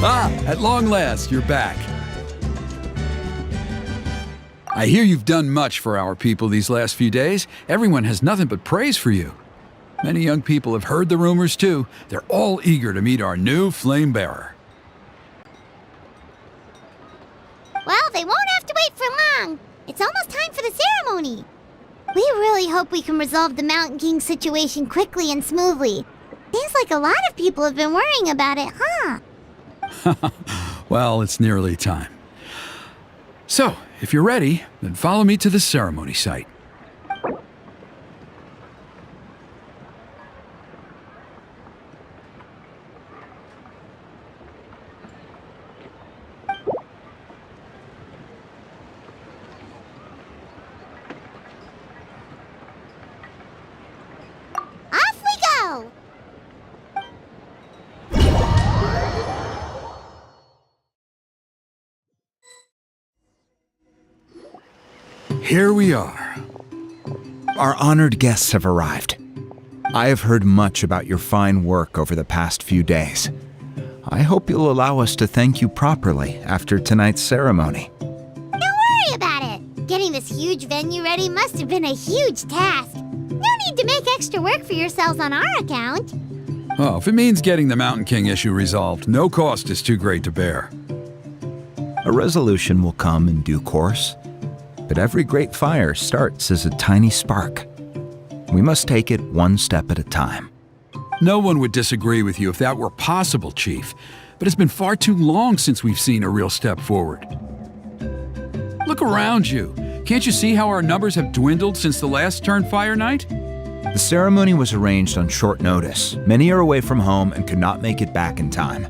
Ah, at long last, you're back. I hear you've done much for our people these last few days. Everyone has nothing but praise for you. Many young people have heard the rumors too. They're all eager to meet our new flame bearer. Well, they won't have to wait for long. It's almost time for the ceremony. We really hope we can resolve the Mountain King situation quickly and smoothly. Seems like a lot of people have been worrying about it, huh? Well, it's nearly time. So, if you're ready, then follow me to the ceremony site. Off we go! Here we are. Our honored guests have arrived. I have heard much about your fine work over the past few days. I hope you'll allow us to thank you properly after tonight's ceremony. Don't worry about it. Getting this huge venue ready must have been a huge task. No need to make extra work for yourselves on our account. Oh, if it means getting the Mountain King issue resolved, no cost is too great to bear. A resolution will come in due course, but every great fire starts as a tiny spark. We must take it one step at a time. No one would disagree with you if that were possible, Chief, but it's been far too long since we've seen a real step forward. Look around you. Can't you see how our numbers have dwindled since the last Turnfire night? The ceremony was arranged on short notice. Many are away from home and could not make it back in time.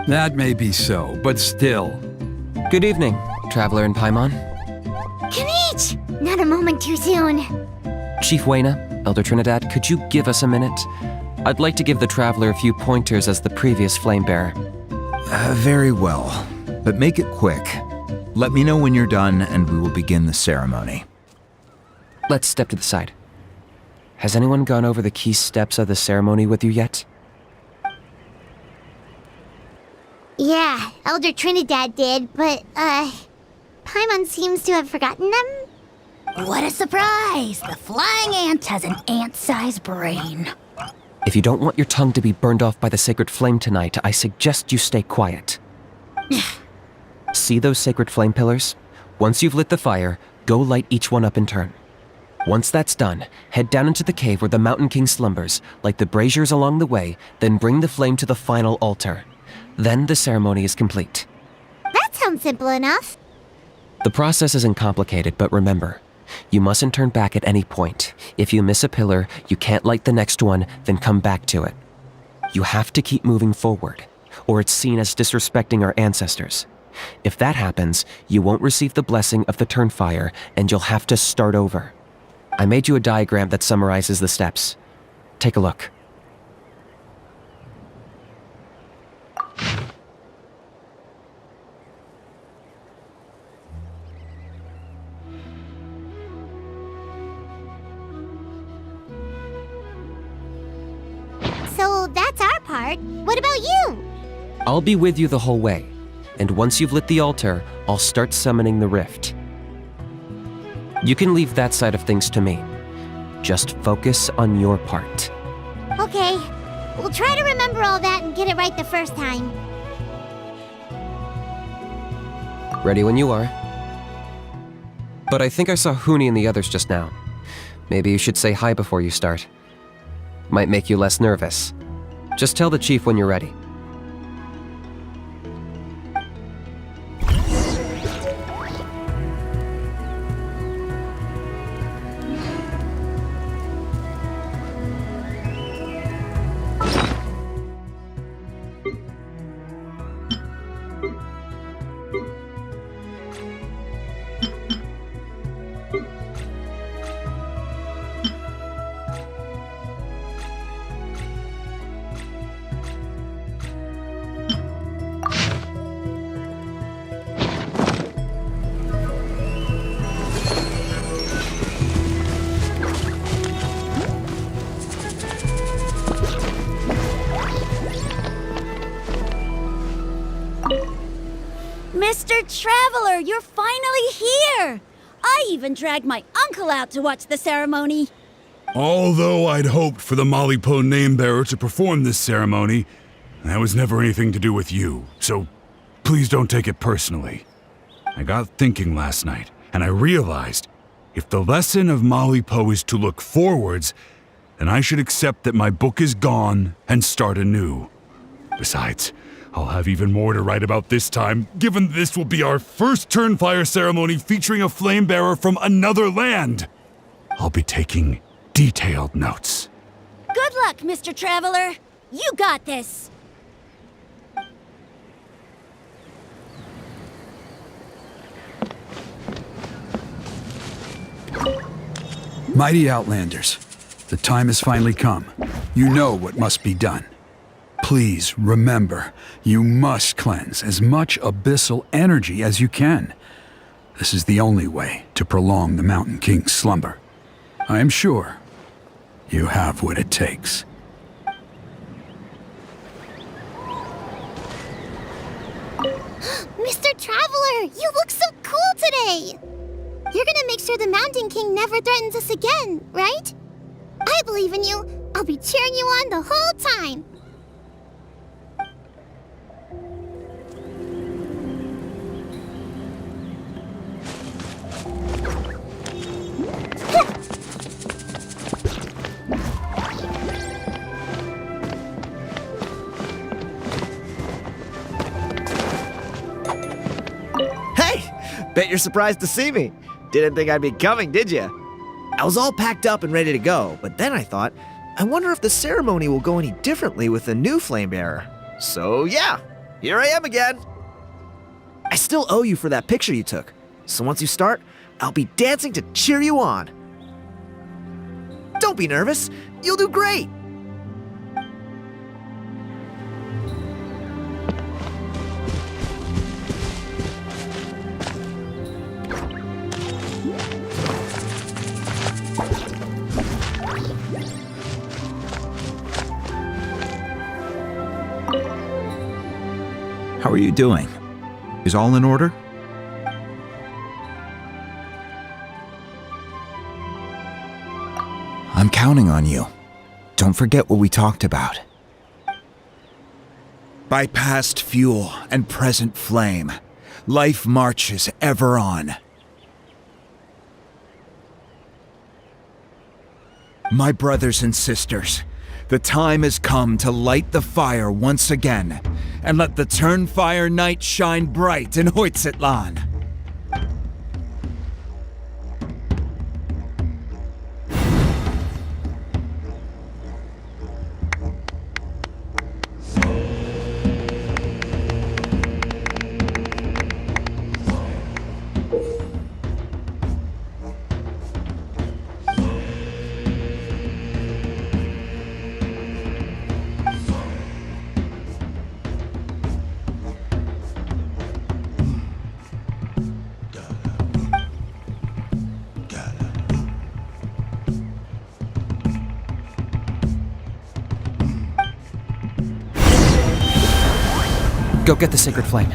That may be so, but still. Good evening, Traveler in Paimon. Kinich! Not a moment too soon. Chief Wayna, Elder Trinidad, could you give us a minute? I'd like to give the Traveler a few pointers as the previous Flamebearer. Very well, but make it quick. Let me know when you're done and we will begin the ceremony. Let's step to the side. Has anyone gone over the key steps of the ceremony with you yet? Yeah, Elder Trinidad did, but, Paimon seems to have forgotten them. What a surprise! The flying ant has an ant-sized brain. If you don't want your tongue to be burned off by the sacred flame tonight, I suggest you stay quiet. See those sacred flame pillars? Once you've lit the fire, go light each one up in turn. Once that's done, head down into the cave where the Mountain King slumbers, light the braziers along the way, then bring the flame to the final altar. Then the ceremony is complete. That sounds simple enough. The process isn't complicated, but remember, you mustn't turn back at any point. If you miss a pillar, you can't light the next one, then come back to it. You have to keep moving forward, or it's seen as disrespecting our ancestors. If that happens, you won't receive the blessing of the Turnfire, and you'll have to start over. I made you a diagram that summarizes the steps. Take a look. So that's our part. What about you? I'll be with you the whole way, and once you've lit the altar, I'll start summoning the rift. You can leave that side of things to me. Just focus on your part. Okay. We'll try to remember all that and get it right the first time. Ready when you are. But I think I saw Huni and the others just now. Maybe you should say hi before you start. Might make you less nervous. Just tell the chief when you're ready. Mr. Traveler, you're finally here! I even dragged my uncle out to watch the ceremony. Although I'd hoped for the Malipo name-bearer to perform this ceremony, that was never anything to do with you, so please don't take it personally. I got thinking last night, and I realized if the lesson of Malipo is to look forwards, then I should accept that my book is gone and start anew. Besides, I'll have even more to write about this time, given this will be our first Turnfire ceremony featuring a flame-bearer from another land. I'll be taking detailed notes. Good luck, Mr. Traveler. You got this. Mighty Outlanders, the time has finally come. You know what must be done. Please remember, you must cleanse as much abyssal energy as you can. This is the only way to prolong the Mountain King's slumber. I am sure you have what it takes. Mr. Traveler, you look so cool today! You're gonna make sure the Mountain King never threatens us again, right? I believe in you. I'll be cheering you on the whole time. Bet you're surprised to see me. Didn't think I'd be coming, did you? I was all packed up and ready to go, but then I thought, I wonder if the ceremony will go any differently with the new flame bearer. So yeah, here I am again. I still owe you for that picture you took, so once you start, I'll be dancing to cheer you on. Don't be nervous, you'll do great. How are you doing? Is all in order? I'm counting on you. Don't forget what we talked about. By past fuel and present flame, life marches ever on. My brothers and sisters, the time has come to light the fire once again, and let the Turnfire night shine bright in Hoytzitlan. Go get the sacred flame.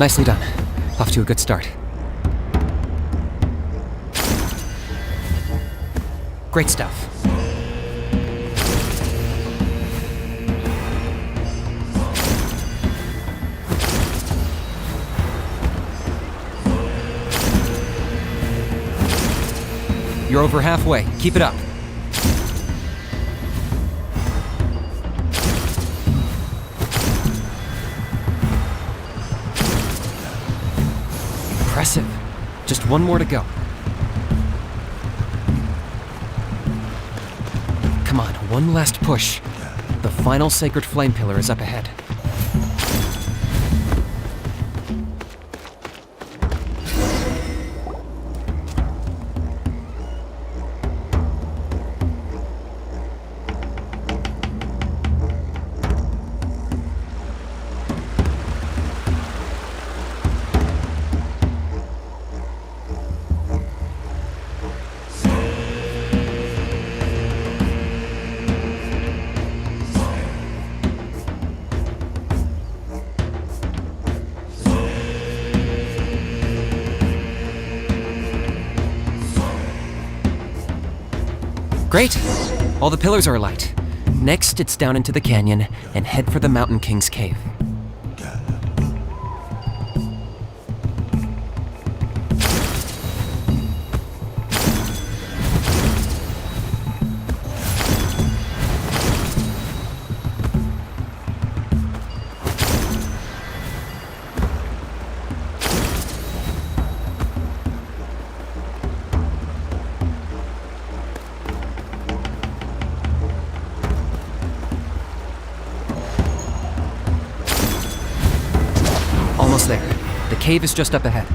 Nicely done. Off to a good start. Great stuff. You're over halfway. Keep it up. Impressive. Just one more to go. Come on, one last push. The final sacred flame pillar is up ahead. Great! All the pillars are alight. Next, it's down into the canyon and head for the Mountain King's cave. Almost there. The cave is just up ahead.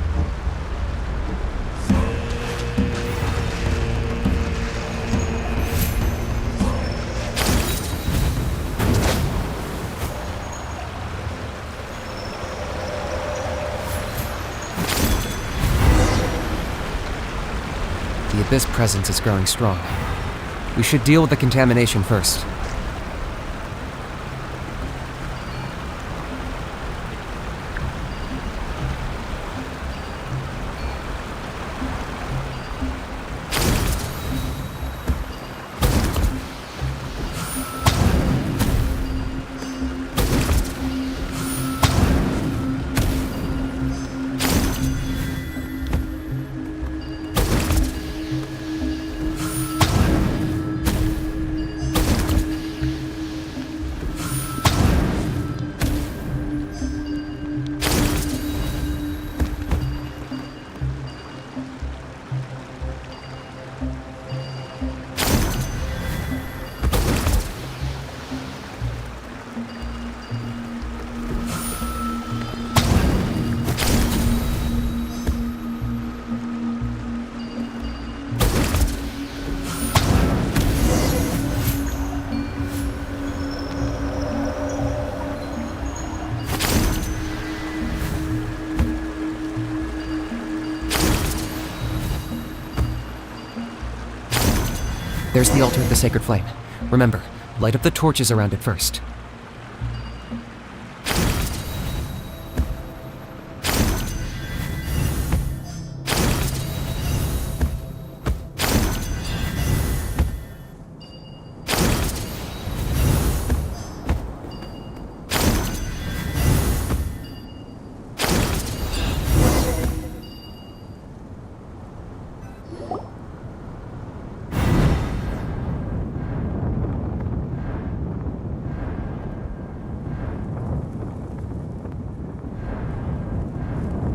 The Abyss presence is growing strong. We should deal with the contamination first. There's the altar of the sacred flame. Remember, light up the torches around it first.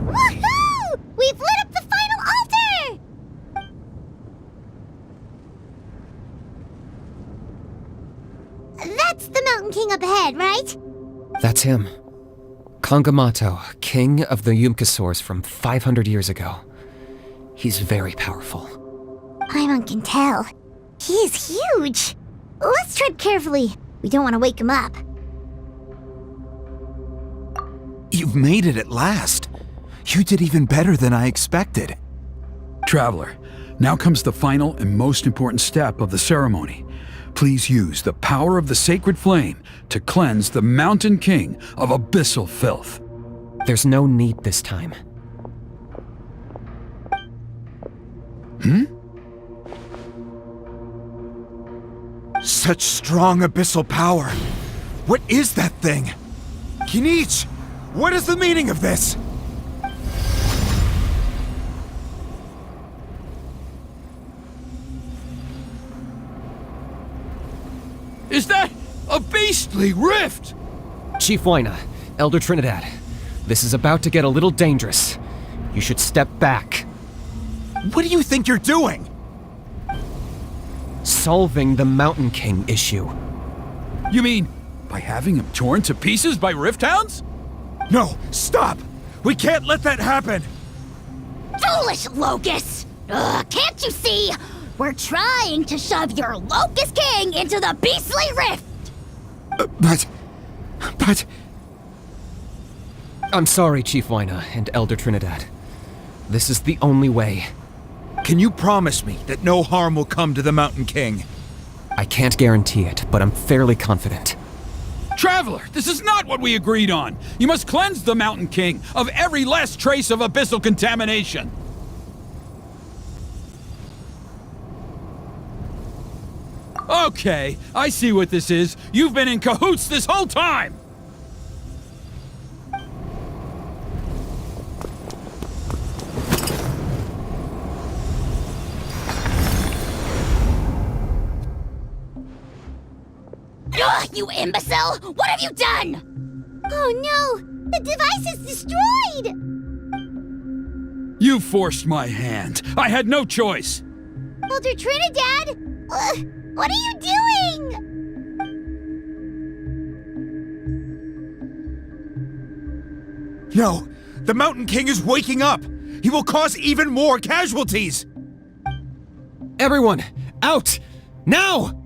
Woohoo! We've lit up the final altar! That's the Mountain King up ahead, right? That's him. Kangamato, king of the Yupanqui from 500 years ago. He's very powerful. Paimon can tell. He is huge. Let's tread carefully. We don't want to wake him up. You've made it at last. You did even better than I expected. Traveler, now comes the final and most important step of the ceremony. Please use the power of the sacred flame to cleanse the Mountain King of abyssal filth. There's no need this time. Such strong abyssal power. What is that thing? Kinich, what is the meaning of this? Is that a beastly rift? Chief Wyna, Elder Trinidad, this is about to get a little dangerous. You should step back. What do you think you're doing? Solving the Mountain King issue. You mean by having him torn to pieces by rift hounds? No, stop! We can't let that happen! Foolish Locust! Ugh, can't you see? We're trying to shove your Locust King into the beastly rift! But... I'm sorry, Chief Wyna and Elder Trinidad. This is the only way. Can you promise me that no harm will come to the Mountain King? I can't guarantee it, but I'm fairly confident. Traveler, this is not what we agreed on. You must cleanse the Mountain King of every last trace of abyssal contamination. Okay, I see what this is. You've been in cahoots this whole time! Ugh, you imbecile! What have you done? Oh no! The device is destroyed! You forced my hand. I had no choice. Elder Trinidad! What are you doing? No! The Mountain King is waking up! He will cause even more casualties! Everyone, out! Now!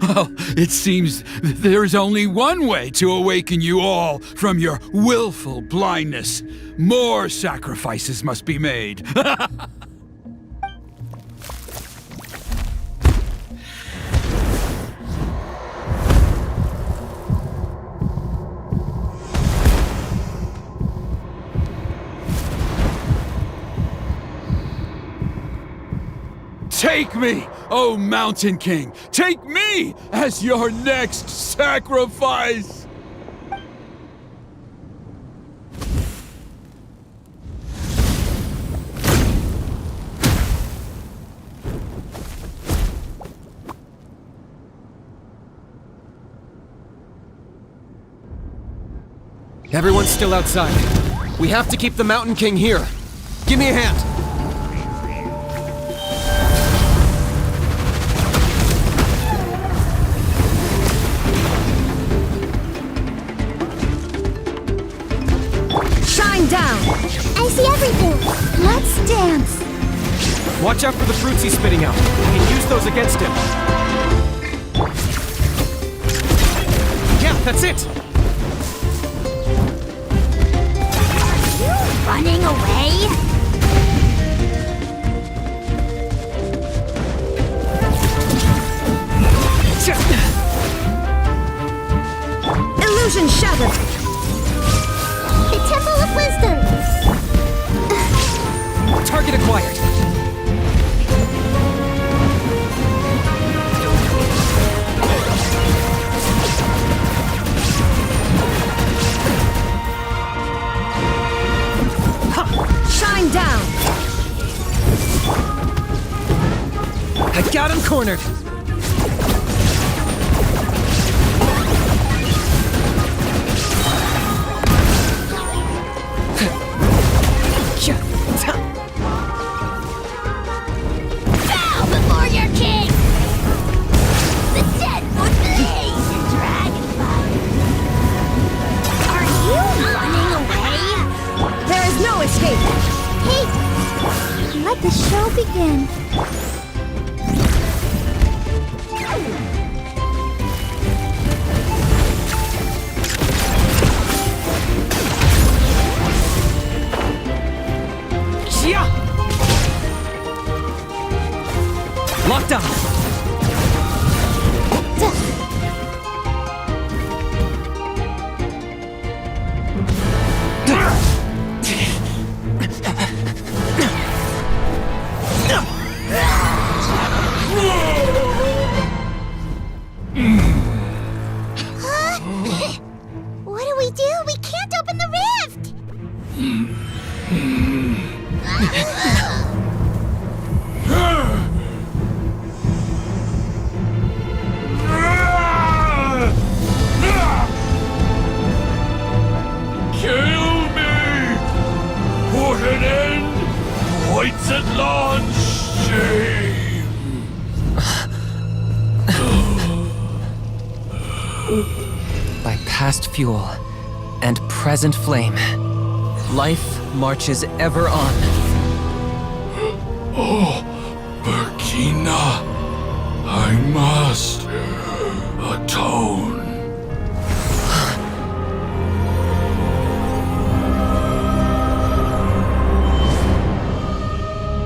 Well, it seems there is only one way to awaken you all from your willful blindness. More sacrifices must be made. Take me, O Mountain King! Take me as your next sacrifice! Everyone's still outside. We have to keep the Mountain King here. Give me a hand. Shine down! I see everything! Let's dance! Watch out for the fruits he's spitting out. We can use those against him. Yeah, that's it! Running away? Illusion shattered! The Temple of Wisdom! Target acquired. Shine down! I got him cornered. Bow before your king! The dead would bleed, dragon! let the show begin. Locked on! What do we do? We can't open the rift! Kill me! Put an end to White's at launch! Shame! By past fuel and present flame, life marches ever on. Oh, Burkina, I must atone.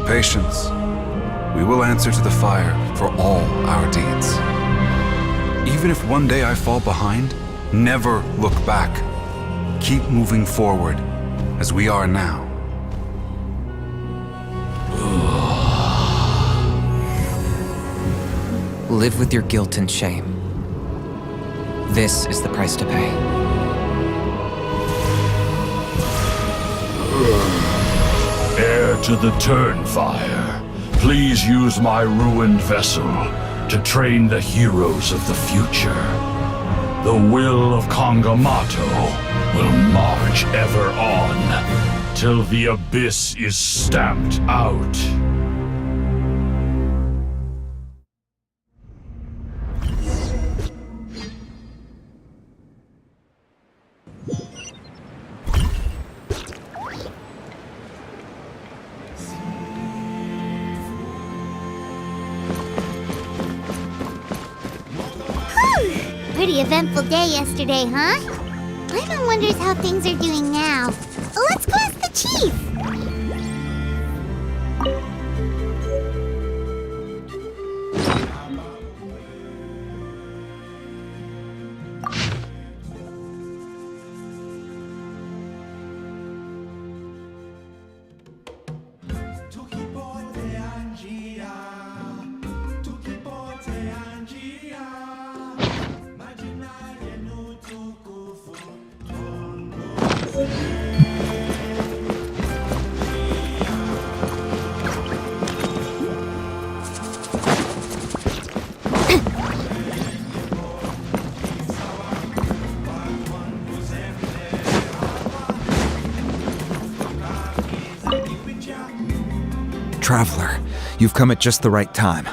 Patience. We will answer to the fire for all our deeds. Even if one day I fall behind, never look back. Keep moving forward, as we are now. Live with your guilt and shame. This is the price to pay. Heir to the Turnfire, please use my ruined vessel to train the heroes of the future. The will of Kangamato will march ever on, till the abyss is stamped out. Pretty eventful day yesterday, huh? Paimon wonders how things are doing now. Let's go ask the chief! Traveler, you've come at just the right time.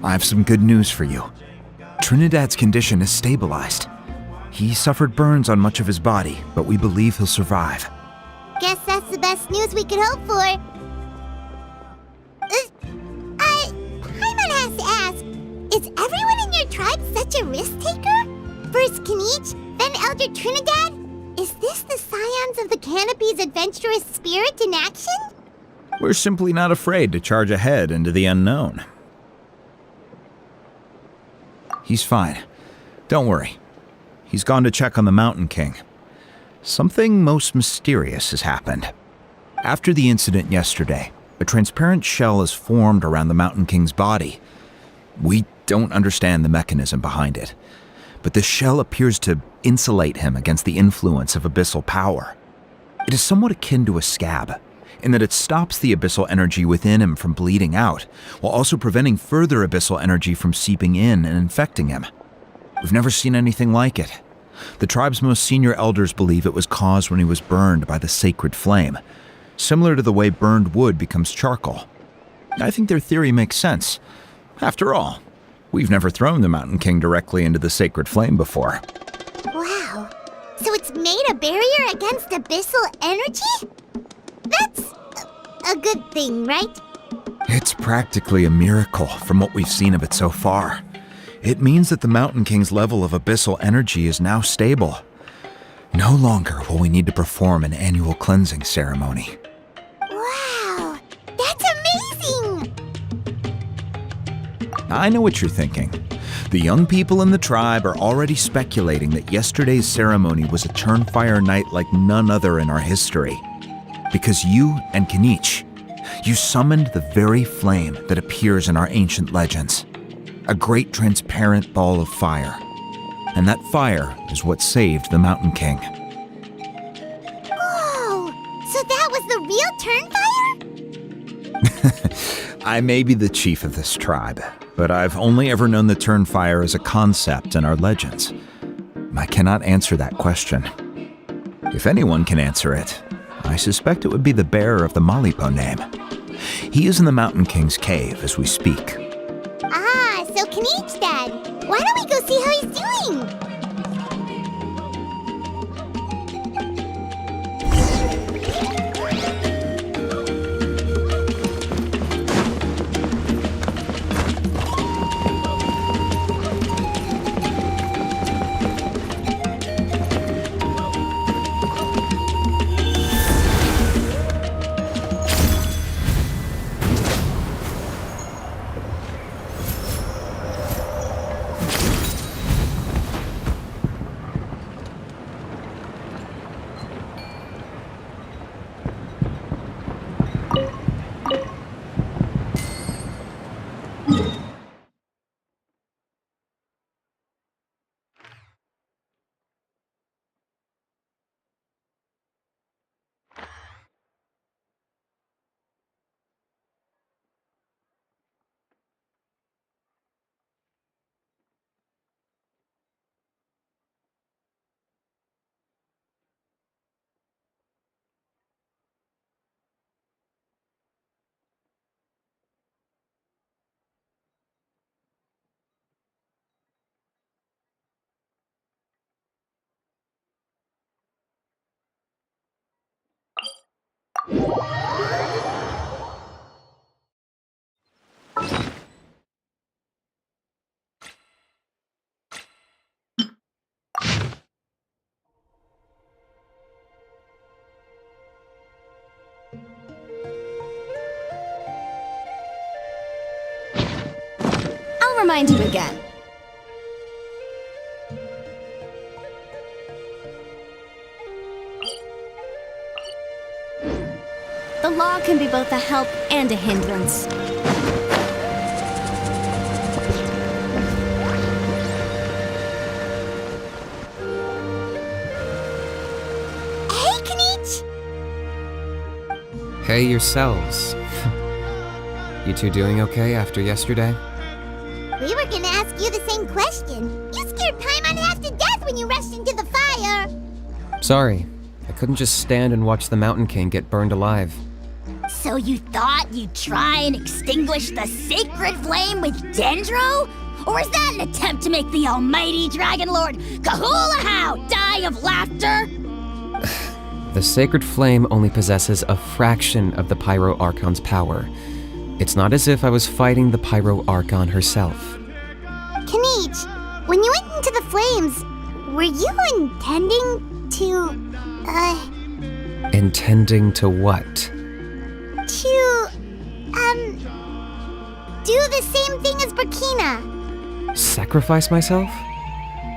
I have some good news for you. Trinidad's condition is stabilized. He suffered burns on much of his body, but we believe he'll survive. Guess that's the best news we could hope for. Paimon has to ask, is everyone in your tribe such a risk-taker? First Kinich, then Elder Trinidad? Is this the Scions of the Canopy's adventurous spirit in action? We're simply not afraid to charge ahead into the unknown. He's fine. Don't worry. He's gone to check on the Mountain King. Something most mysterious has happened. After the incident yesterday, a transparent shell is formed around the Mountain King's body. We don't understand the mechanism behind it, but the shell appears to insulate him against the influence of abyssal power. It is somewhat akin to a scab, in that it stops the abyssal energy within him from bleeding out, while also preventing further abyssal energy from seeping in and infecting him. We've never seen anything like it. The tribe's most senior elders believe it was caused when he was burned by the sacred flame, similar to the way burned wood becomes charcoal. I think their theory makes sense. After all, we've never thrown the Mountain King directly into the sacred flame before. Wow. So it's made a barrier against abyssal energy? That's a good thing, right? It's practically a miracle from what we've seen of it so far. It means that the Mountain King's level of abyssal energy is now stable. No longer will we need to perform an annual cleansing ceremony. Wow, that's amazing! I know what you're thinking. The young people in the tribe are already speculating that yesterday's ceremony was a Turnfire night like none other in our history. Because you and Kinich, you summoned the very flame that appears in our ancient legends. A great transparent ball of fire. And that fire is what saved the Mountain King. Whoa, so that was the real Turnfire? I may be the chief of this tribe, but I've only ever known the Turnfire as a concept in our legends. I cannot answer that question. If anyone can answer it, I suspect it would be the bearer of the Malipo name. He is in the Mountain King's cave as we speak. Ah, so Kinich Dad. Why don't we go see how he's doing? I'll remind you again. The law can be both a help and a hindrance. Hey, Kinich! Hey yourselves. You two doing okay after yesterday? We were gonna ask you the same question. You scared Paimon half to death when you rushed into the fire. Sorry, I couldn't just stand and watch the Mountain King get burned alive. So you thought you'd try and extinguish the sacred flame with Dendro? Or is that an attempt to make the almighty Dragon Lord Kahulahow die of laughter? The sacred flame only possesses a fraction of the Pyro Archon's power. It's not as if I was fighting the Pyro Archon herself. Kinich, when you went into the flames, were you intending to, Intending to what? do the same thing as Burkina? Sacrifice myself?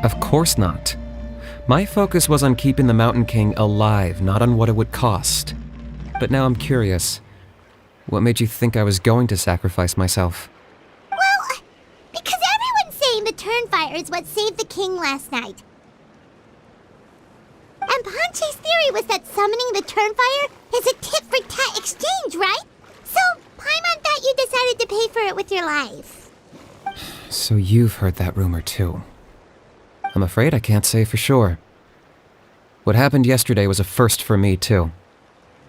Of course not. My focus was on keeping the Mountain King alive, not on what it would cost. But now I'm curious. What made you think I was going to sacrifice myself? Well, because everyone's saying the Turnfire is what saved the king last night. And Ponche's theory was that summoning the Turnfire is a tit-for-tat exchange, right? So, Paimon thought you decided to pay for it with your life. So you've heard that rumor too. I'm afraid I can't say for sure. What happened yesterday was a first for me too.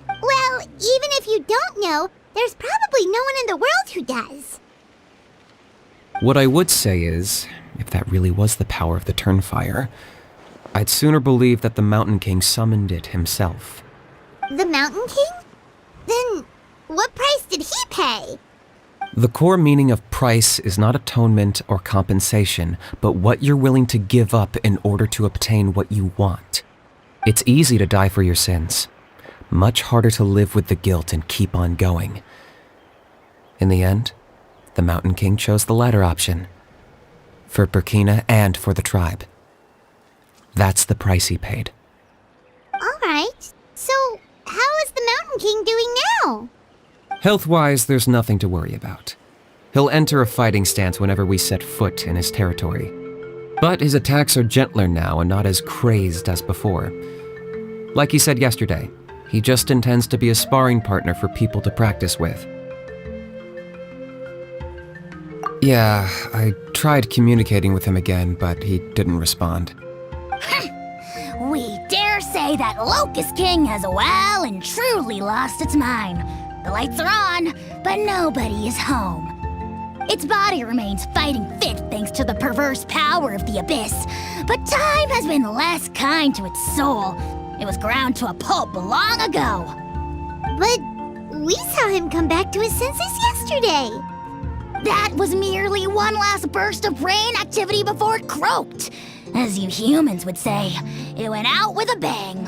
Well, even if you don't know, there's probably no one in the world who does. What I would say is, if that really was the power of the Turnfire, I'd sooner believe that the Mountain King summoned it himself. The Mountain King? Then, what price did he pay? The core meaning of price is not atonement or compensation, but what you're willing to give up in order to obtain what you want. It's easy to die for your sins. Much harder to live with the guilt and keep on going. In the end, the Mountain King chose the latter option. For Burkina and for the tribe. That's the price he paid. Alright, so how is the Mountain King doing now? Health-wise, there's nothing to worry about. He'll enter a fighting stance whenever we set foot in his territory. But his attacks are gentler now and not as crazed as before. Like he said yesterday, he just intends to be a sparring partner for people to practice with. Yeah, I tried communicating with him again, but he didn't respond. We dare say that Locust King has well and truly lost its mind. The lights are on, but nobody is home. Its body remains fighting fit thanks to the perverse power of the Abyss, but time has been less kind to its soul. It was ground to a pulp long ago. But we saw him come back to his senses yesterday. That was merely one last burst of brain activity before it croaked. As you humans would say, it went out with a bang.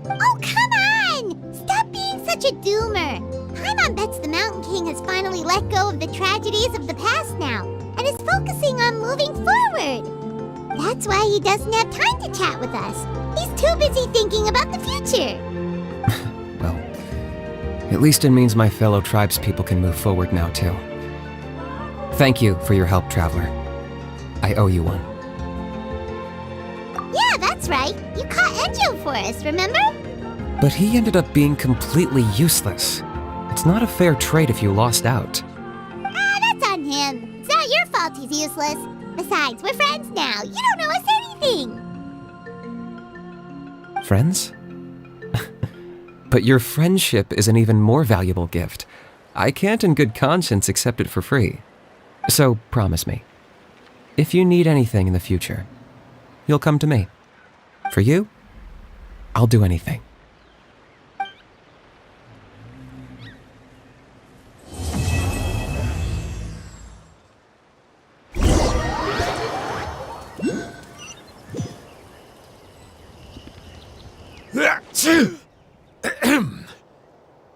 Oh, come on! Stop being such a doomer. Paimon bets the Mountain King has finally let go of the tragedies of the past now, and is focusing on moving forward. That's why he doesn't have time to chat with us. He's too busy thinking about the future. Well, at least it means my fellow tribespeople can move forward now, too. Thank you for your help, Traveler. I owe you one. Yeah, that's right. You caught Enjo for us, remember? But he ended up being completely useless. It's not a fair trade if you lost out. That's on him. It's not your fault he's useless. Besides, we're friends now. You don't owe us anything. Friends? But your friendship is an even more valuable gift. I can't in good conscience accept it for free. So promise me, if you need anything in the future, you'll come to me. For you, I'll do anything.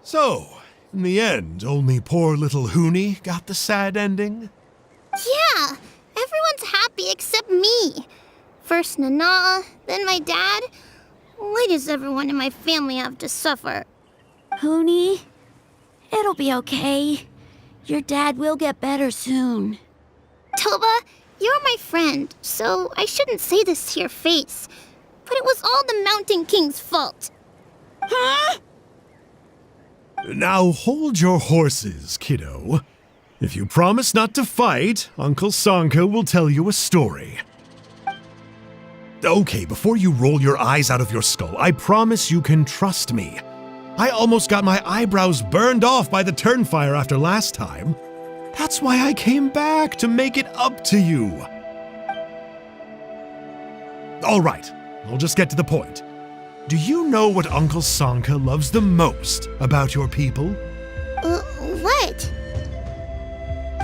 So, in the end, only poor little Huni got the sad ending? Yeah, everyone's happy except me. First Nana, then my dad. Why does everyone in my family have to suffer? Huni, it'll be okay. Your dad will get better soon. Toba, you're my friend, so I shouldn't say this to your face. But it was all the Mountain King's fault. Huh? Now hold your horses, kiddo. If you promise not to fight, Uncle Sanka will tell you a story. Okay, before you roll your eyes out of your skull, I promise you can trust me. I almost got my eyebrows burned off by the Turnfire after last time. That's why I came back, to make it up to you. All right, I'll just get to the point. Do you know what Uncle Sanka loves the most about your people? What?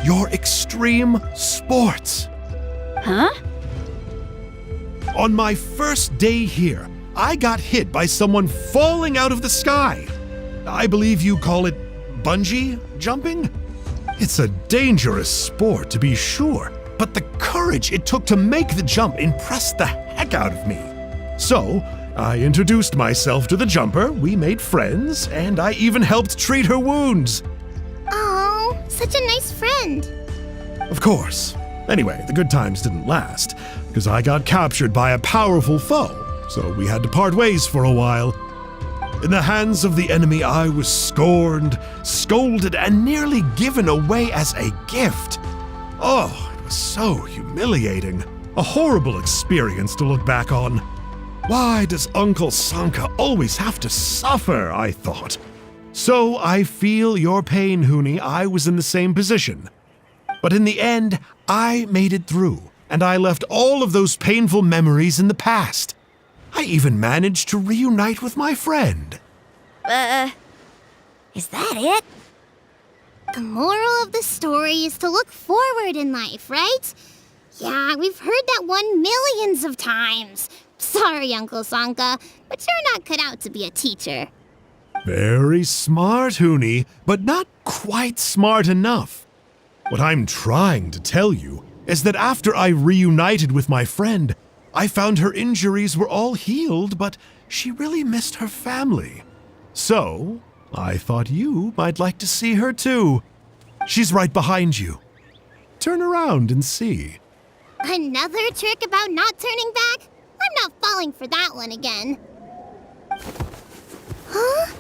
Your extreme sports. Huh? On my first day here, I got hit by someone falling out of the sky. I believe you call it bungee jumping? It's a dangerous sport, to be sure, but the courage it took to make the jump impressed the heck out of me. So, I introduced myself to the jumper, we made friends, and I even helped treat her wounds. Oh, such a nice friend. Of course. Anyway, the good times didn't last, because I got captured by a powerful foe, so we had to part ways for a while. In the hands of the enemy, I was scorned, scolded, and nearly given away as a gift. Oh, it was so humiliating. A horrible experience to look back on. Why does Uncle Sanka always have to suffer, I thought. So I feel your pain, Huni. I was in the same position. But in the end, I made it through, and I left all of those painful memories in the past. I even managed to reunite with my friend. Is that it? The moral of the story is to look forward in life, right? Yeah, we've heard that one millions of times. Sorry, Uncle Sanka, but you're not cut out to be a teacher. Very smart, Huni, but not quite smart enough. What I'm trying to tell you is that after I reunited with my friend, I found her injuries were all healed, but she really missed her family. So, I thought you might like to see her too. She's right behind you. Turn around and see. Another trick about not turning back? I'm not falling for that one again. Huh?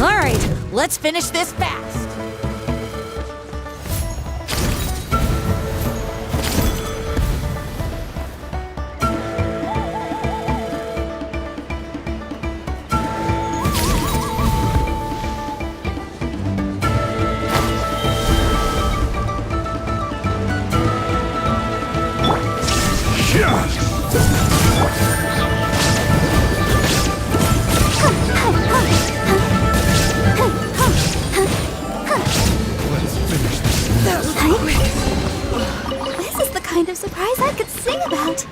All right, let's finish this fast. That was quick. This is the kind of surprise I could sing about.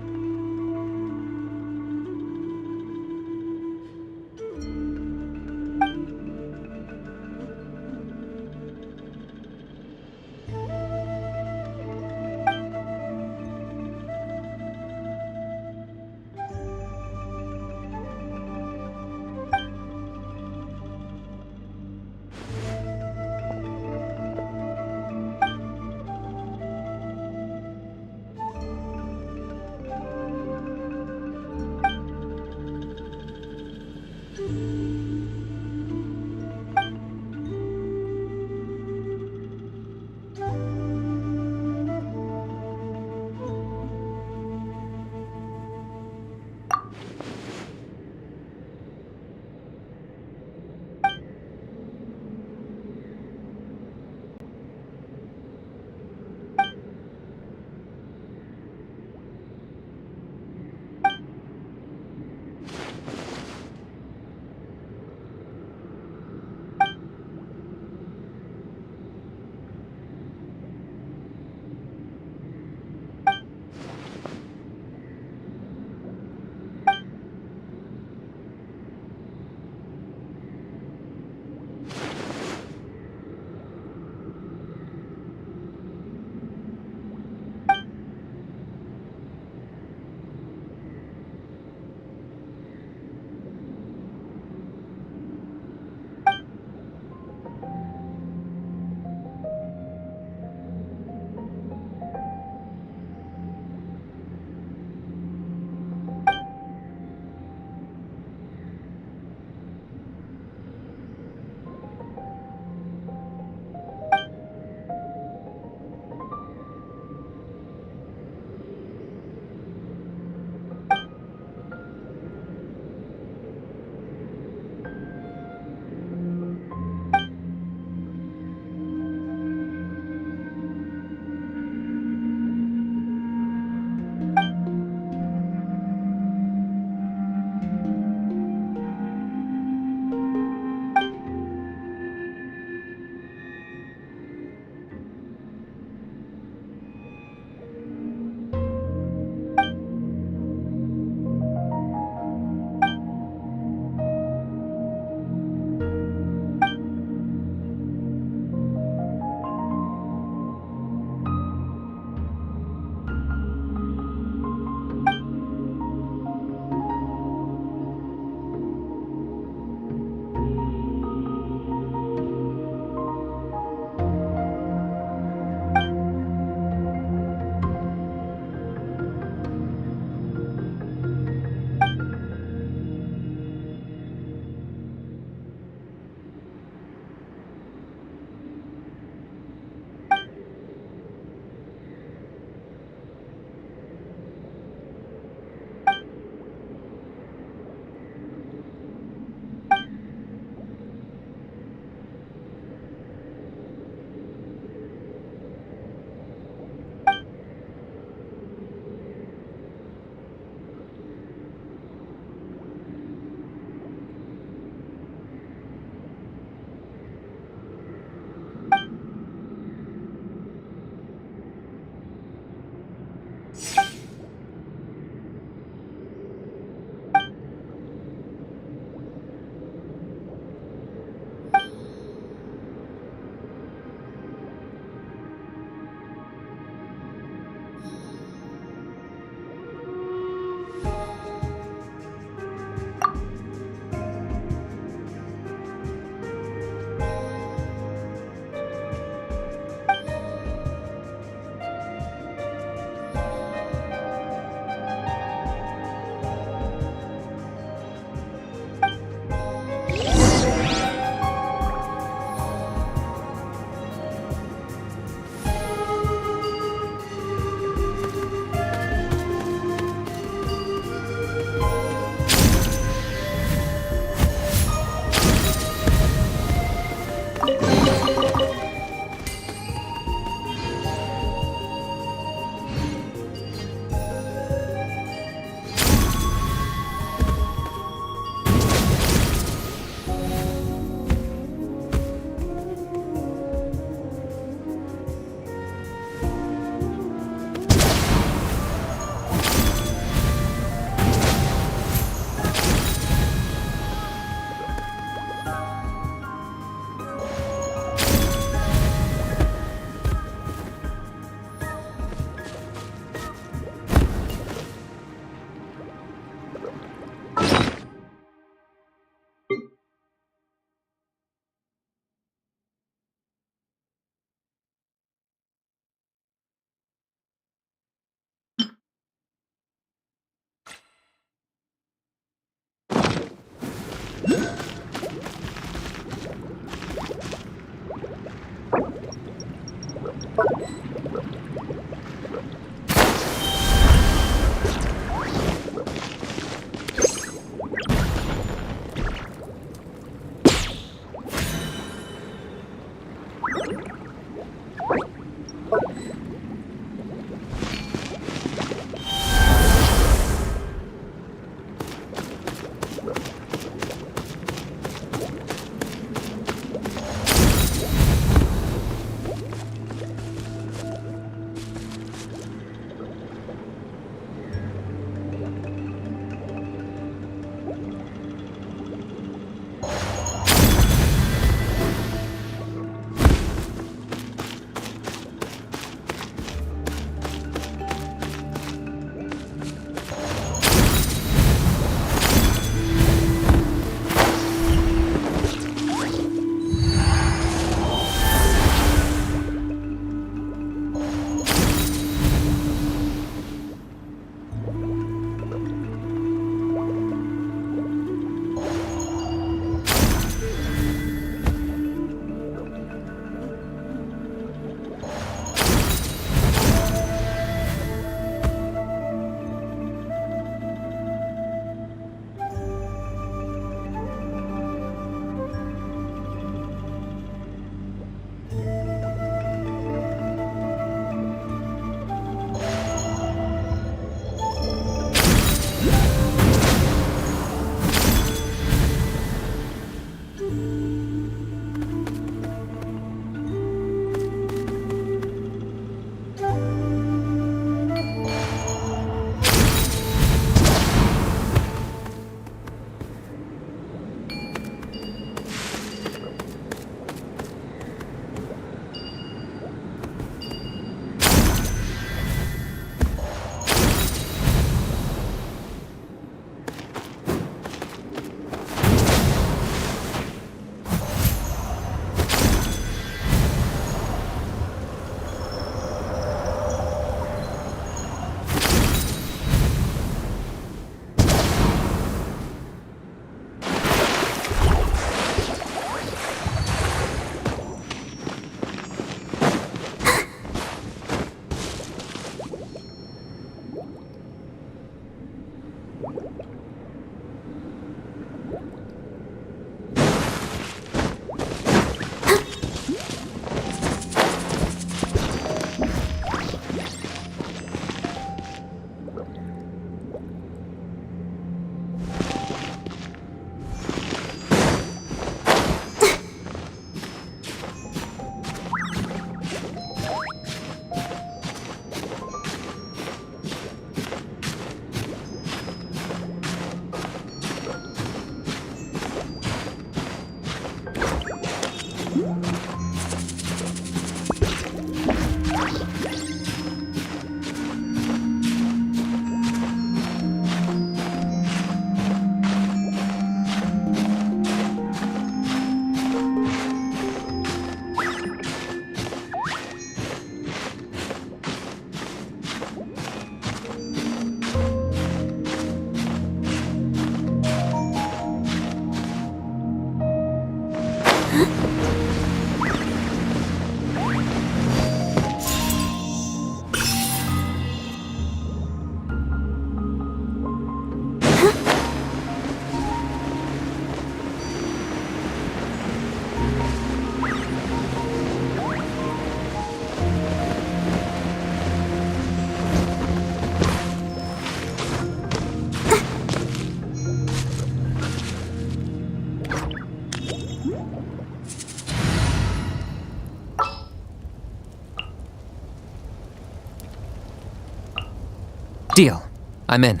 Deal. I'm in.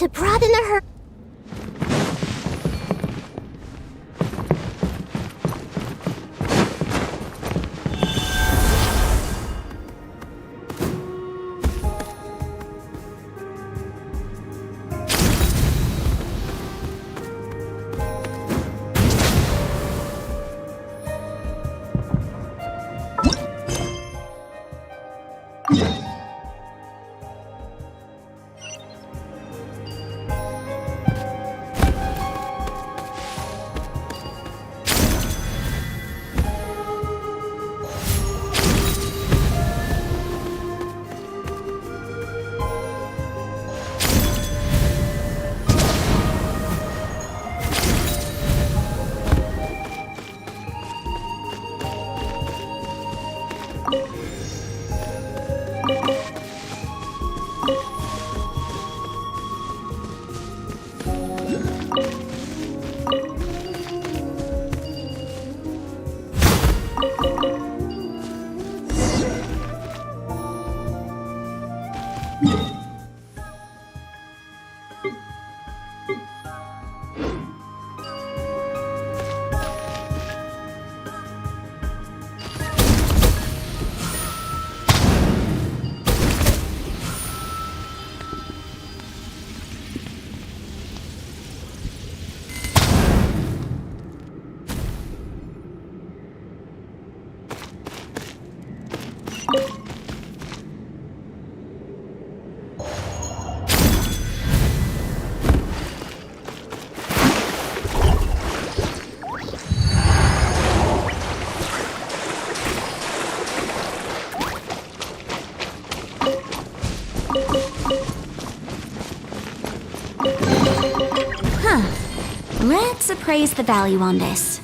to broaden the her. Let's appraise the value on this.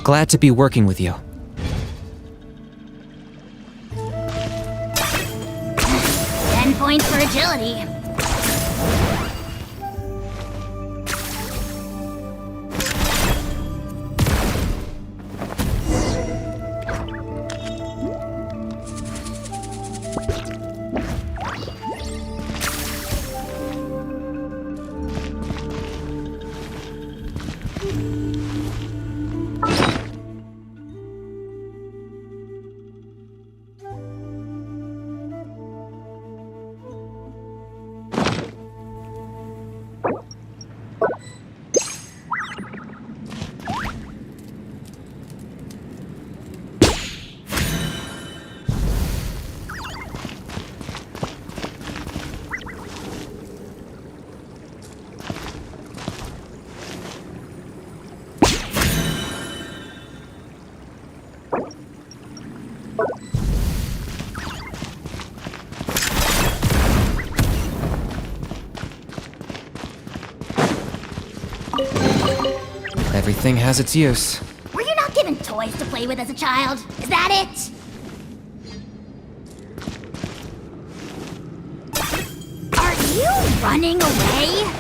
Glad to be working with you. 10 points for agility. Everything has its use. Were you not given toys to play with as a child? Is that it? Are you running away?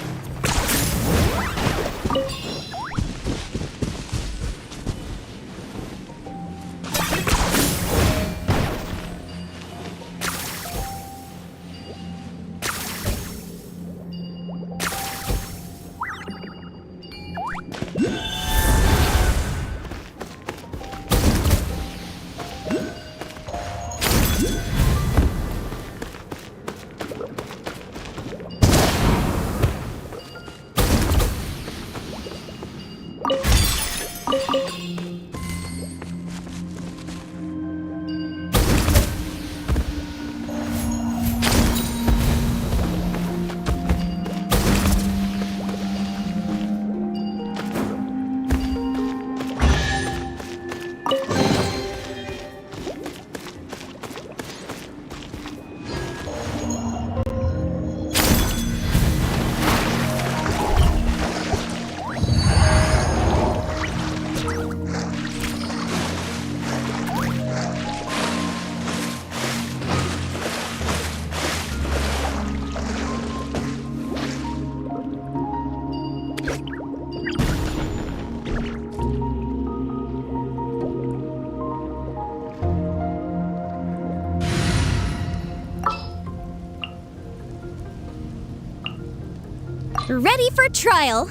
Ready for trial.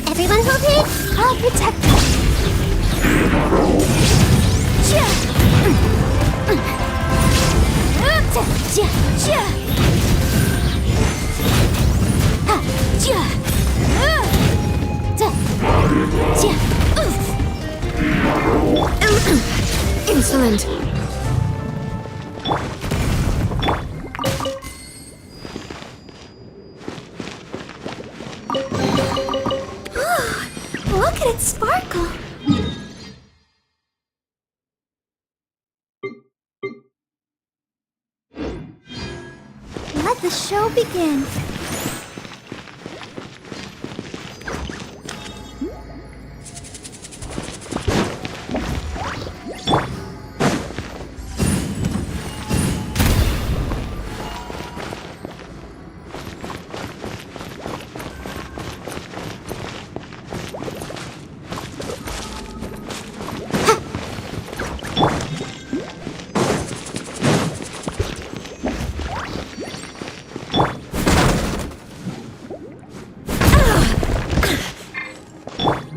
Everyone okay? I'll protect you. Insolent. Look at it sparkle. Let the show begin.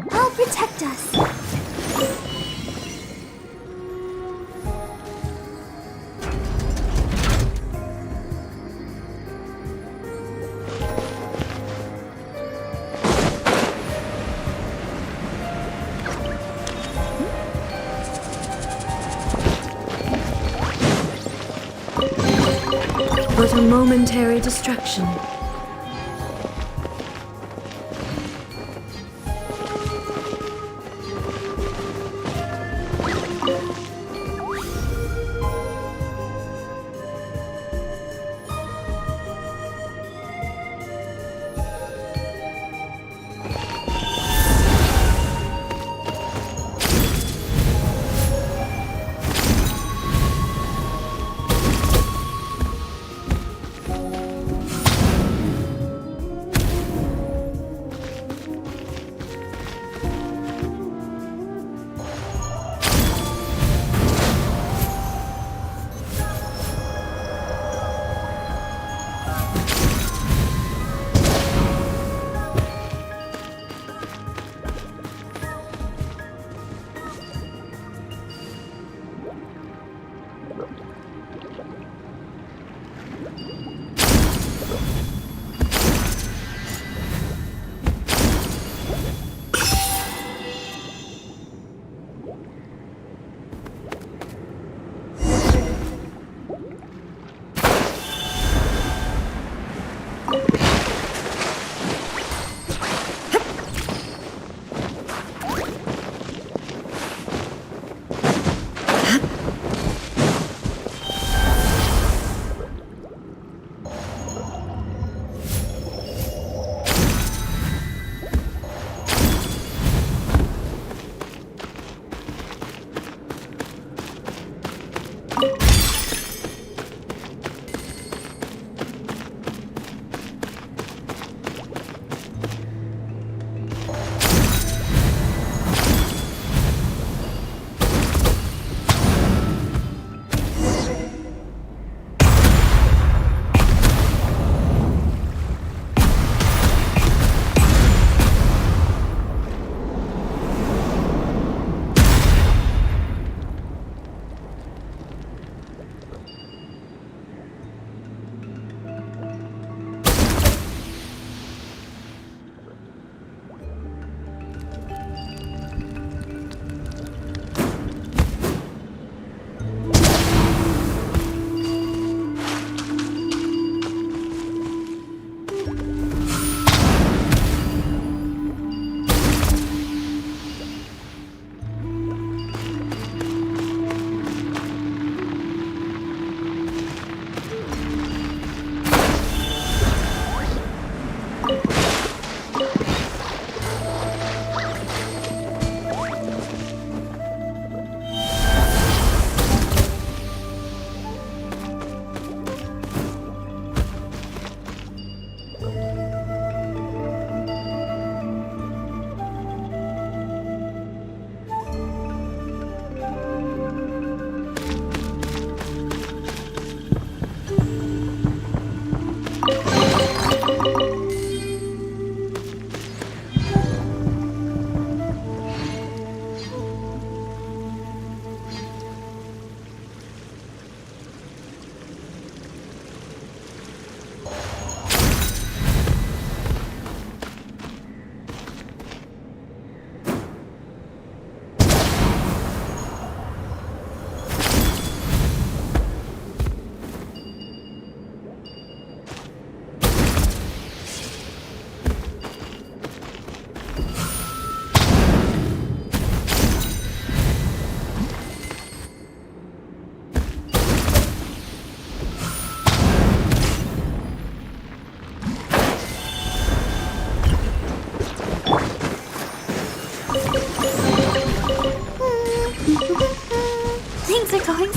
I'll protect us. But a momentary distraction.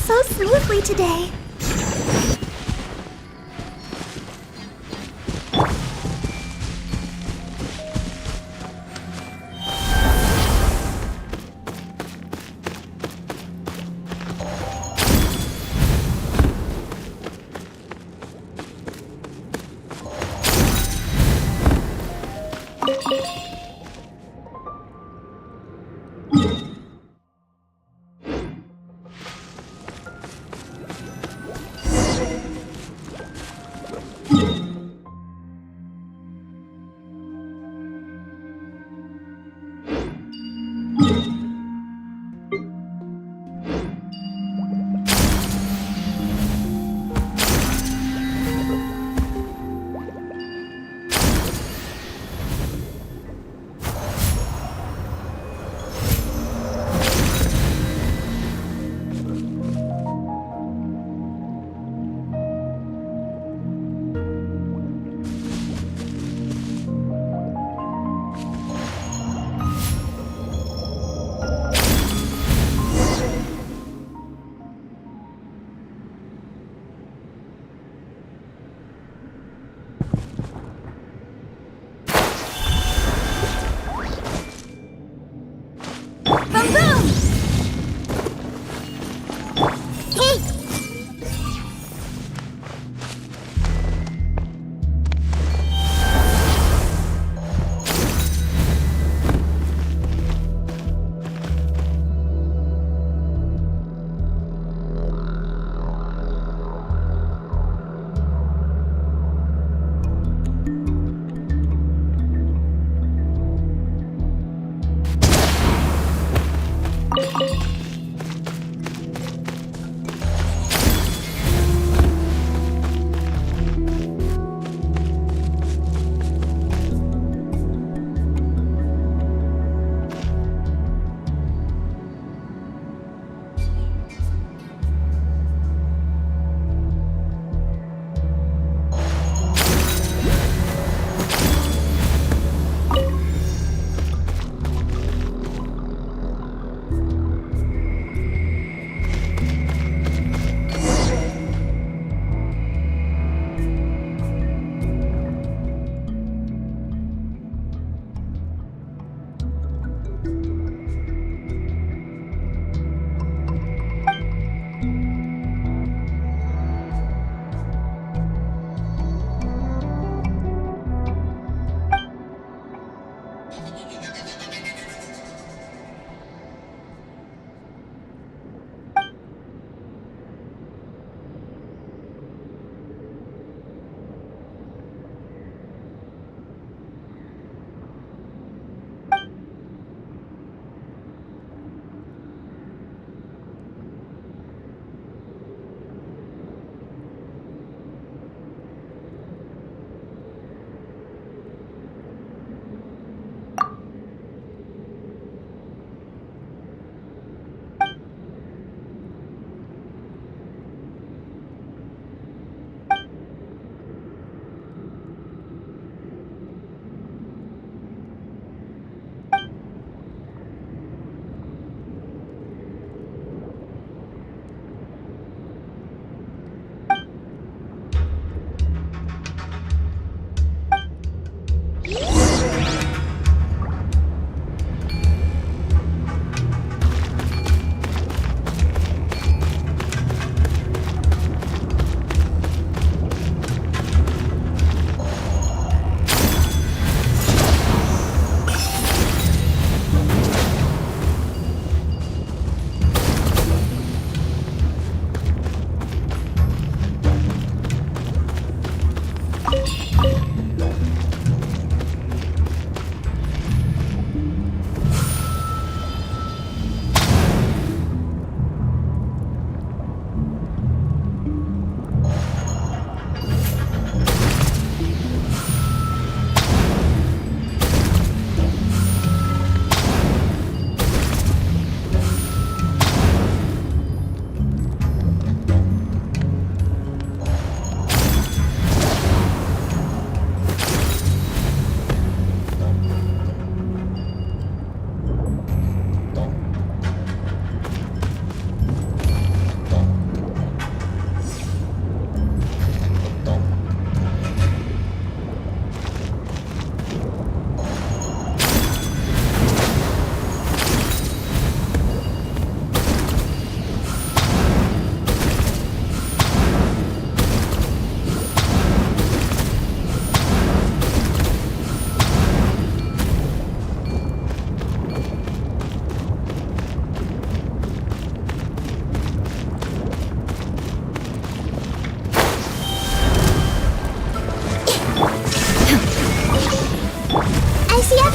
so smoothly today.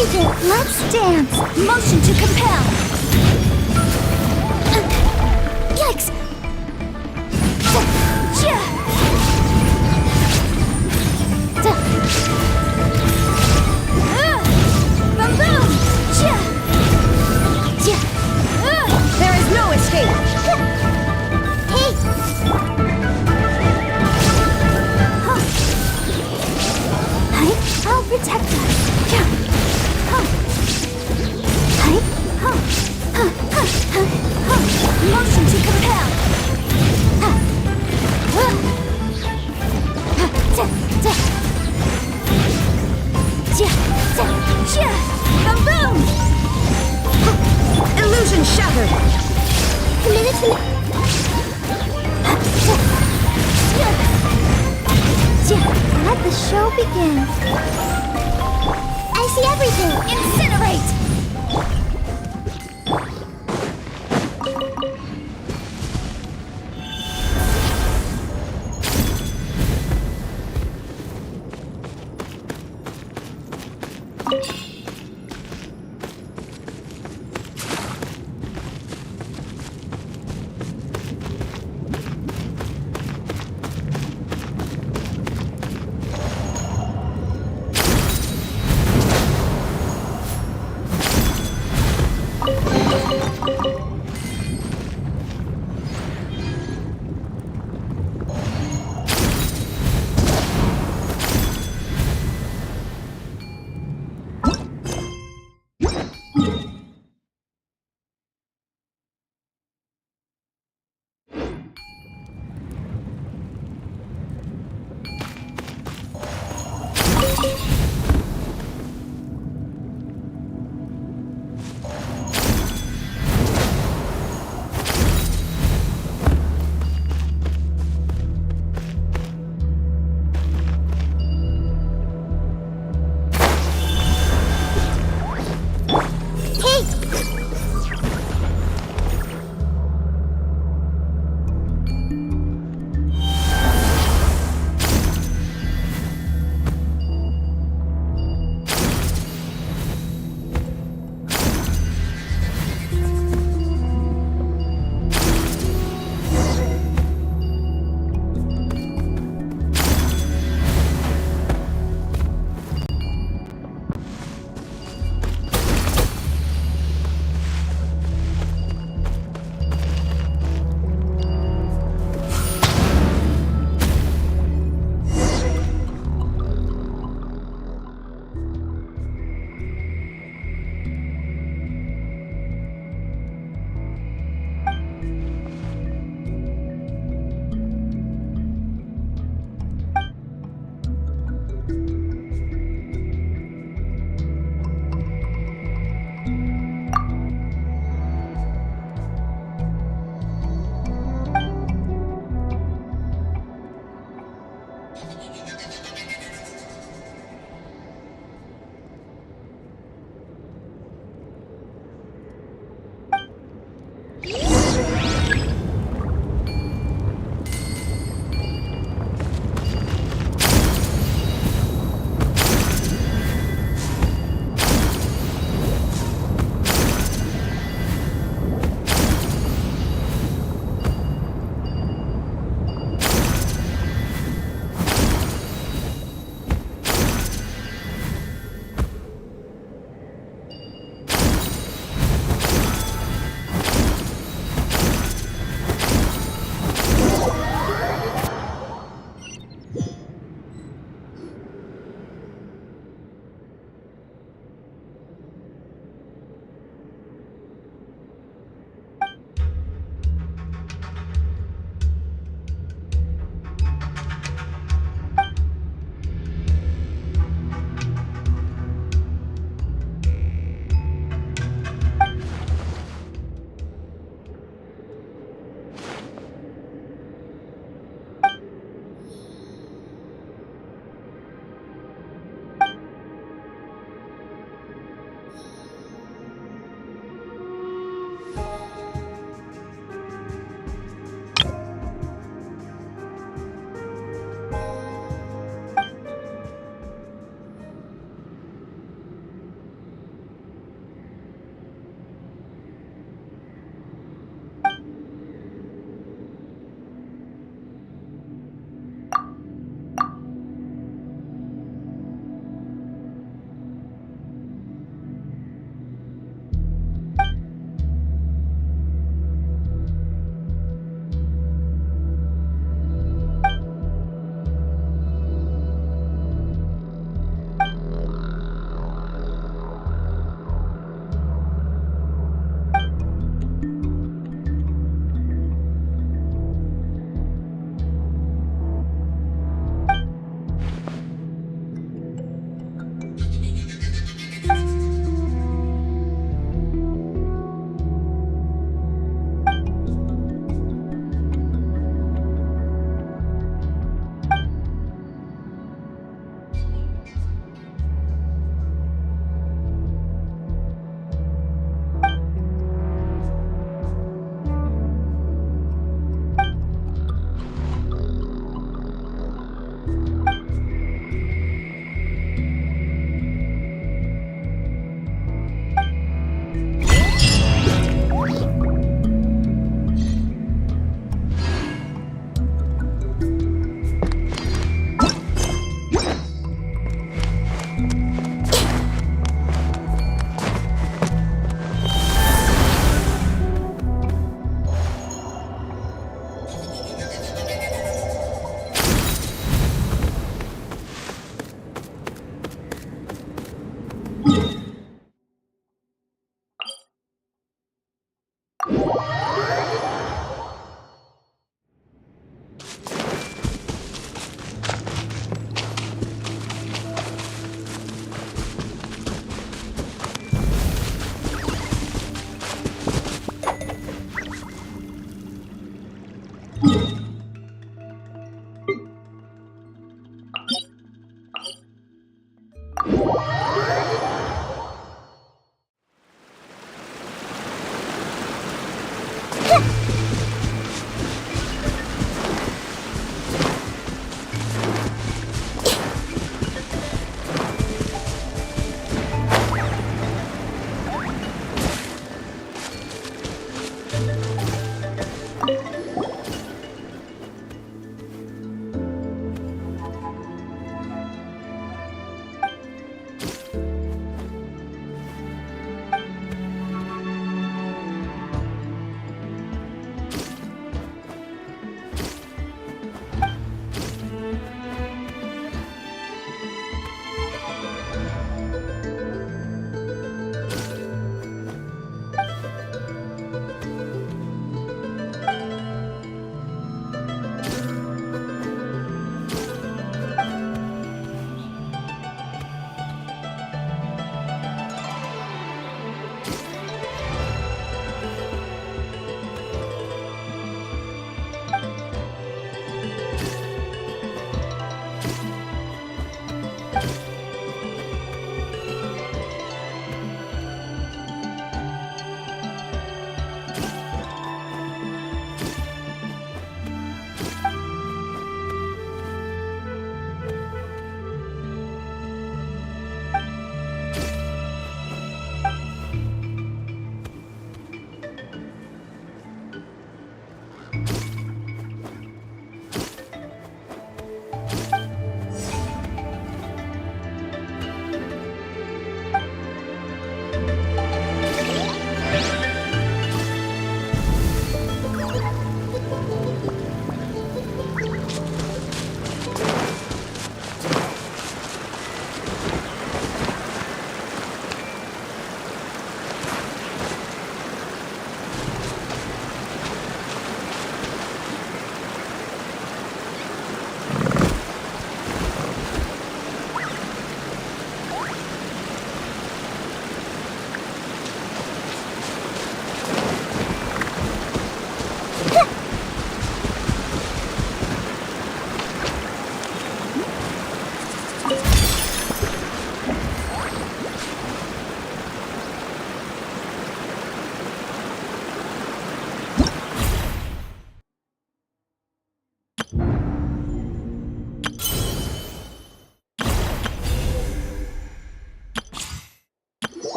everything! Let's dance! Motion to compel! Yikes! Boom boom! There is no escape! Hey! I'll protect us. Motion to compel! Boom boom! Illusion shattered! Committed to Let the show begin. I see everything. Incinerate!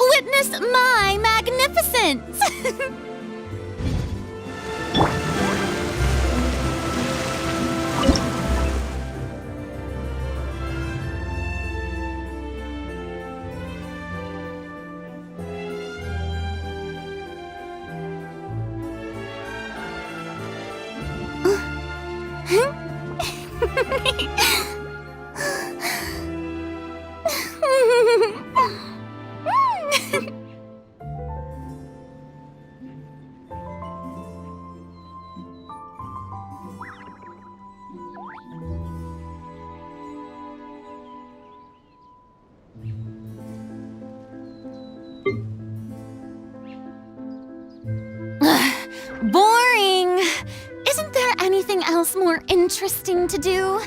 Witness my magnificence! Boring! Isn't there anything else more interesting to do?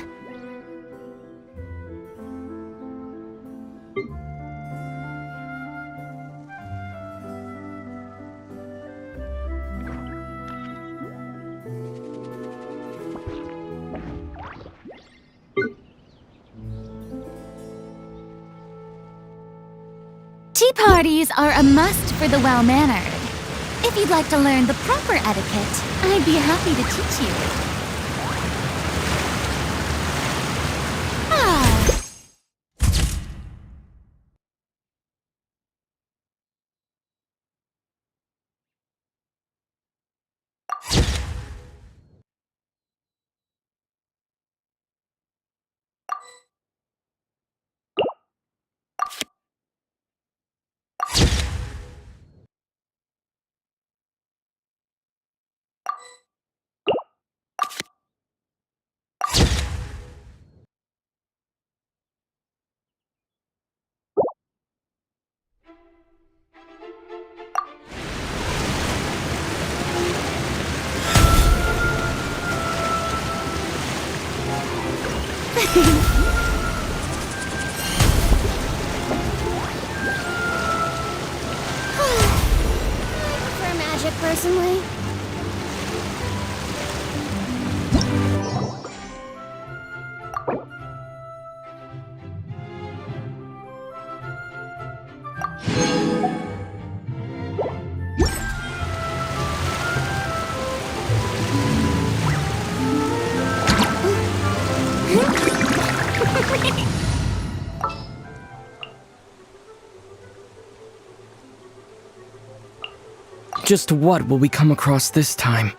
Tea parties are a must for the well-mannered. If you'd like to learn the proper etiquette, I'd be happy to teach you. Ah. I prefer magic, personally. Just what will we come across this time?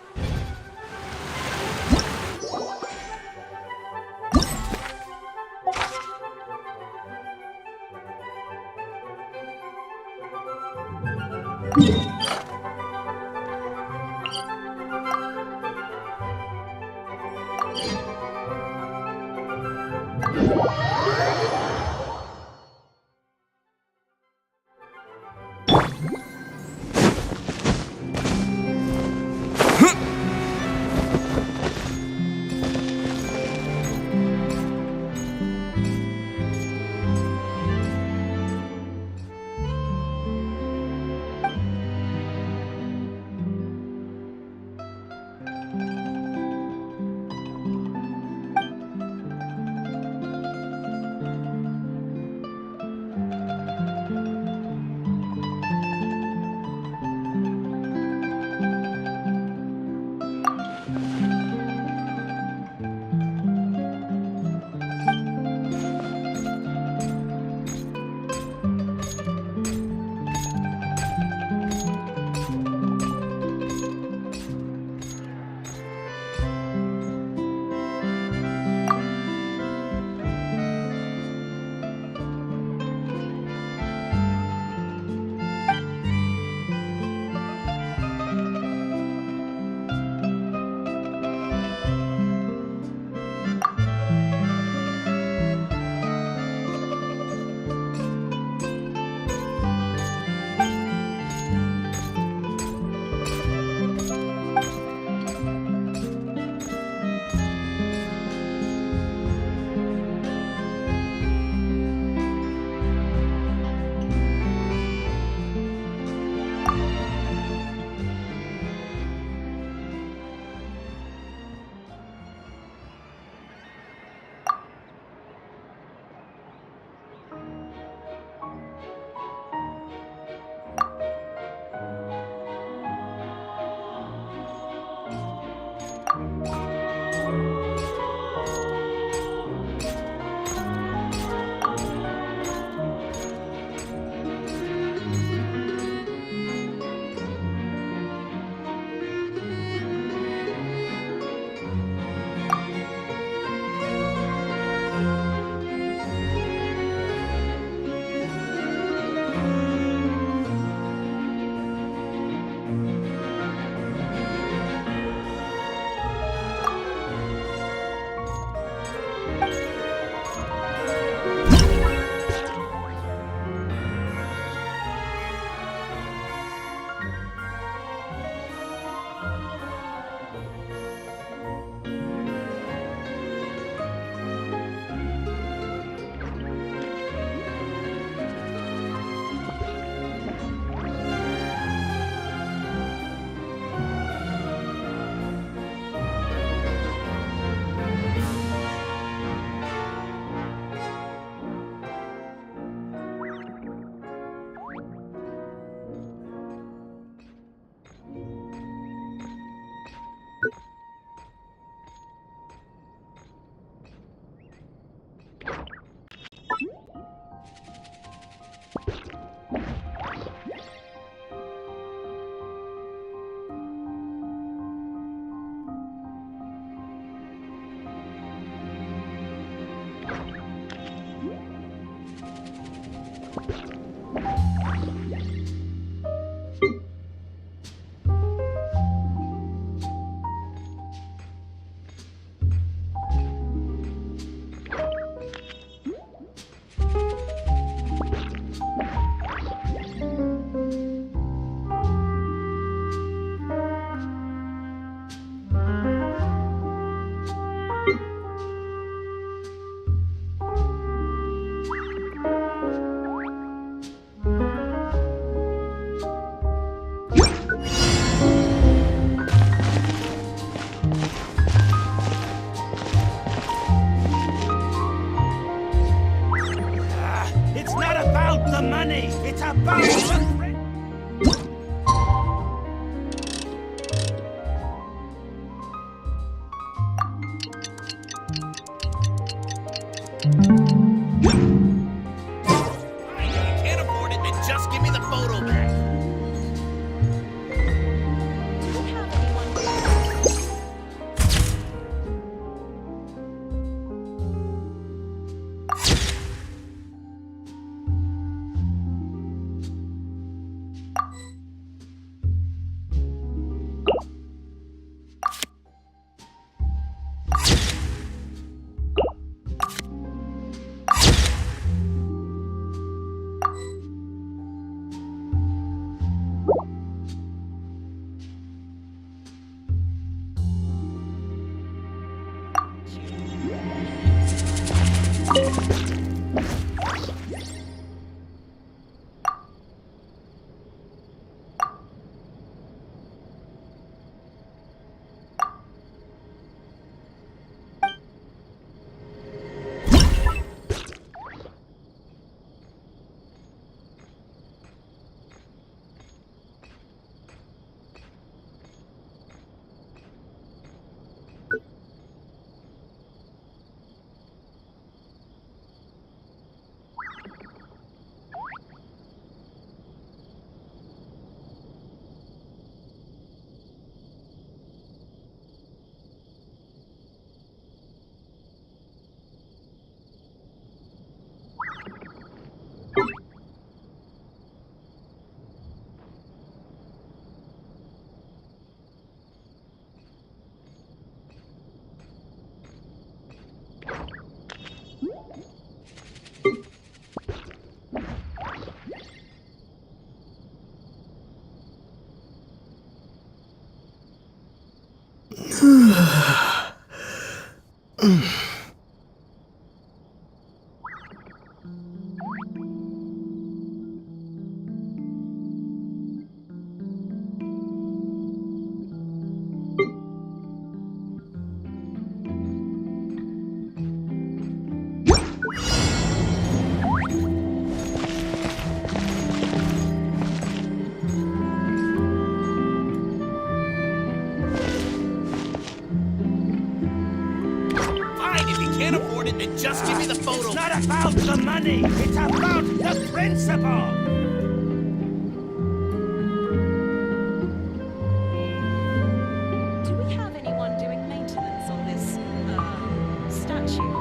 It's not about the money! It's about the... I can't afford it, then just give me the photo back. Just give me the photo. It's not about the money! It's about the principle! Do we have anyone doing maintenance on this, statue?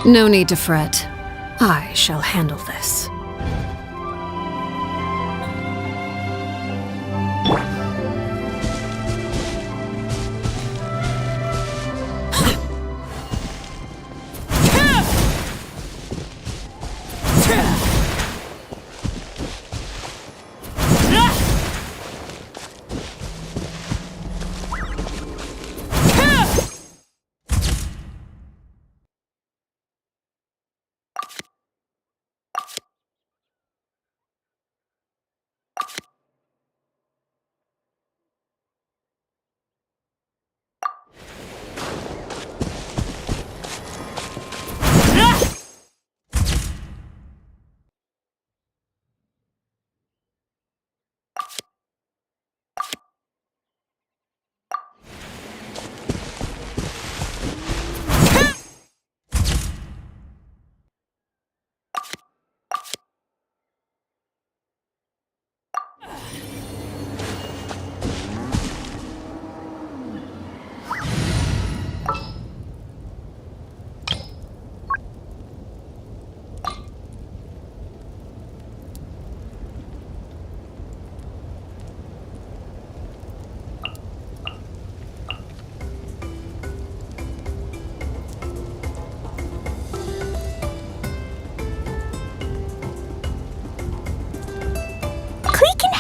No need to fret. I shall handle this.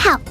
Help.